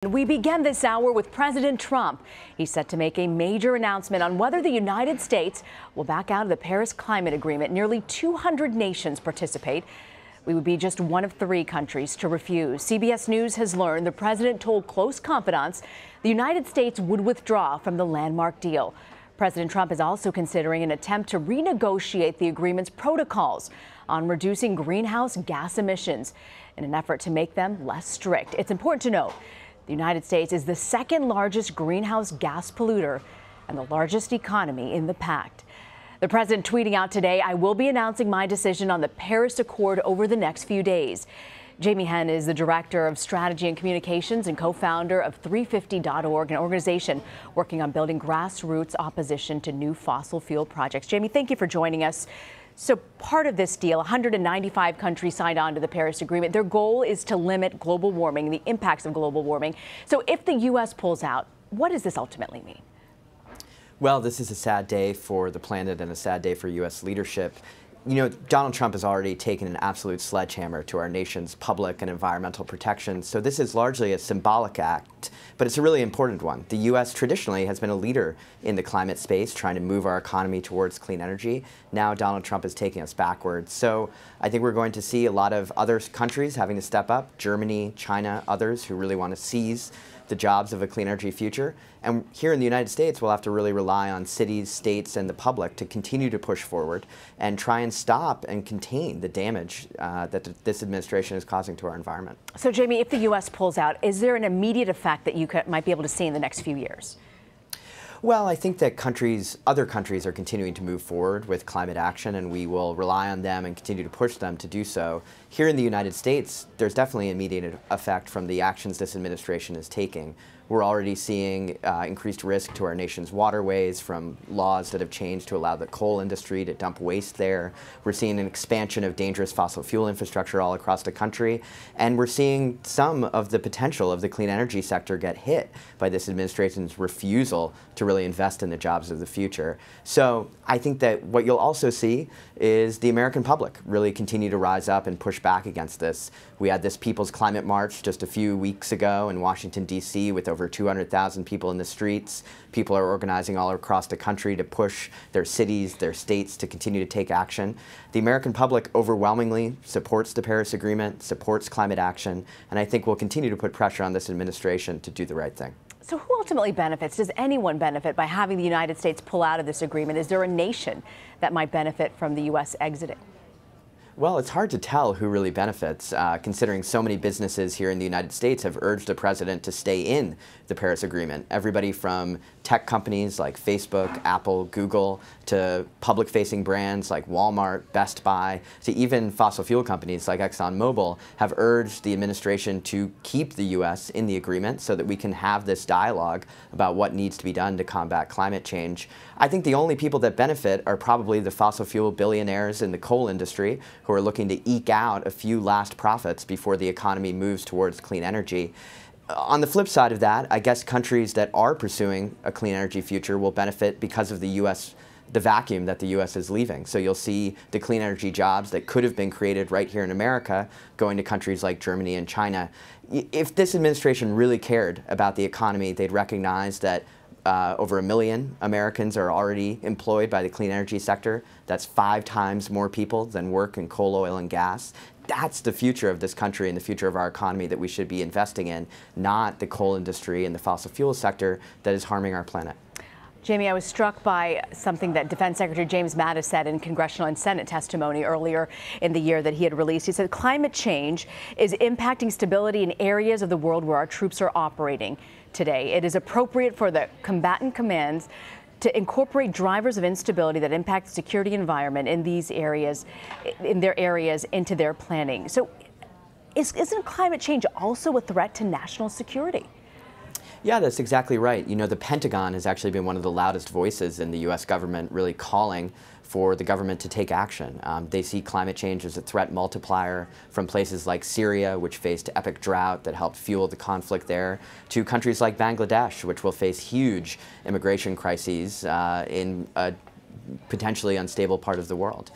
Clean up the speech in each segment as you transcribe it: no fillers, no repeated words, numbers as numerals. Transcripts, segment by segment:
We begin this hour with President Trump. He's set to make a major announcement on whether the United States will back out of the Paris Climate Agreement. Nearly 200 nations participate. We would be just one of 3 countries to refuse. CBS News has learned the president told close confidants the United States would withdraw from the landmark deal. President Trump is also considering an attempt to renegotiate the agreement's protocols on reducing greenhouse gas emissions in an effort to make them less strict. It's important to note the United States is the second largest greenhouse gas polluter and the largest economy in the pact. The president tweeting out today, "I will be announcing my decision on the Paris Accord over the next few days." Jamie Henn is the director of strategy and communications and co-founder of 350.org, an organization working on building grassroots opposition to new fossil fuel projects. Jamie, thank you for joining us. So part of this deal, 195 countries signed on to the Paris Agreement. Their goal is to limit global warming, the impacts of global warming. So if the U.S. pulls out, what does this ultimately mean? Well, this is a sad day for the planet and a sad day for U.S. leadership. You know, Donald Trump has already taken an absolute sledgehammer to our nation's public and environmental protection. So this is largely a symbolic act, but it's a really important one. The U.S. traditionally has been a leader in the climate space, trying to move our economy towards clean energy. Now Donald Trump is taking us backwards. So I think we're going to see a lot of other countries having to step up, Germany, China, others who really want to seize the jobs of a clean energy future. And here in the United States, we'll have to really rely on cities, states, and the public to continue to push forward and try and stop and contain the damage that this administration is causing to our environment. So, Jamie, if the U.S. pulls out, is there an immediate effect that you might be able to see in the next few years? Well, I think that other countries are continuing to move forward with climate action, and we will rely on them and continue to push them to do so. Here in the United States, there's definitely an immediate effect from the actions this administration is taking. We're already seeing increased risk to our nation's waterways from laws that have changed to allow the coal industry to dump waste there. We're seeing an expansion of dangerous fossil fuel infrastructure all across the country. And we're seeing some of the potential of the clean energy sector get hit by this administration's refusal to really invest in the jobs of the future. So I think that what you'll also see is the American public really continue to rise up and push back against this. We had this People's Climate March just a few weeks ago in Washington, D.C. with over 200,000 people in the streets. People are organizing all across the country to push their cities, their states to continue to take action. The American public overwhelmingly supports the Paris Agreement, supports climate action, and I think we'll continue to put pressure on this administration to do the right thing. So who ultimately benefits? Does anyone benefit by having the United States pull out of this agreement? Is there a nation that might benefit from the U.S. exiting? Well, it's hard to tell who really benefits, considering so many businesses here in the United States have urged the president to stay in the Paris Agreement. Everybody from tech companies like Facebook, Apple, Google, to public-facing brands like Walmart, Best Buy, to even fossil fuel companies like ExxonMobil have urged the administration to keep the U.S. in the agreement so that we can have this dialogue about what needs to be done to combat climate change. I think the only people that benefit are probably the fossil fuel billionaires in the coal industry who are looking to eke out a few last profits before the economy moves towards clean energy. On the flip side of that, I guess countries that are pursuing a clean energy future will benefit because of the vacuum that the U.S. is leaving. So you'll see the clean energy jobs that could have been created right here in America going to countries like Germany and China. If this administration really cared about the economy, they'd recognize that over 1 million Americans are already employed by the clean energy sector. That's 5 times more people than work in coal, oil, and gas. That's the future of this country and the future of our economy that we should be investing in, not the coal industry and the fossil fuel sector that is harming our planet. Jamie, I was struck by something that Defense Secretary James Mattis said in congressional and Senate testimony earlier in the year that he had released. He said climate change is impacting stability in areas of the world where our troops are operating today. It is appropriate for the combatant commands to incorporate drivers of instability that impact the security environment in these areas, into their planning. So isn't climate change also a threat to national security? Yeah, that's exactly right. You know, the Pentagon has actually been one of the loudest voices in the U.S. government really calling for the government to take action. They see climate change as a threat multiplier from places like Syria, which faced epic drought that helped fuel the conflict there, to countries like Bangladesh, which will face huge immigration crises in a potentially unstable part of the world.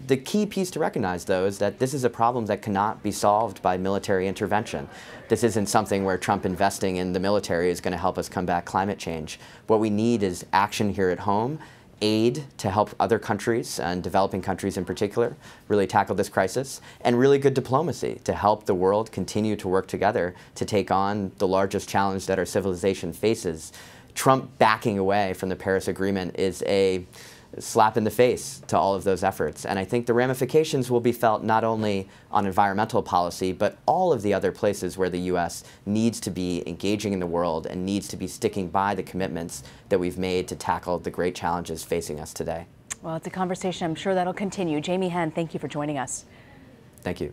The key piece to recognize, though, is that this is a problem that cannot be solved by military intervention. This isn't something where Trump investing in the military is going to help us combat climate change. What we need is action here at home, aid to help other countries, and developing countries in particular, really tackle this crisis, and really good diplomacy to help the world continue to work together to take on the largest challenge that our civilization faces. Trump backing away from the Paris Agreement is a slap in the face to all of those efforts. And I think the ramifications will be felt not only on environmental policy, but all of the other places where the U.S. needs to be engaging in the world and needs to be sticking by the commitments that we've made to tackle the great challenges facing us today. Well, it's a conversation I'm sure that'll continue. Jamie Henn, thank you for joining us. Thank you.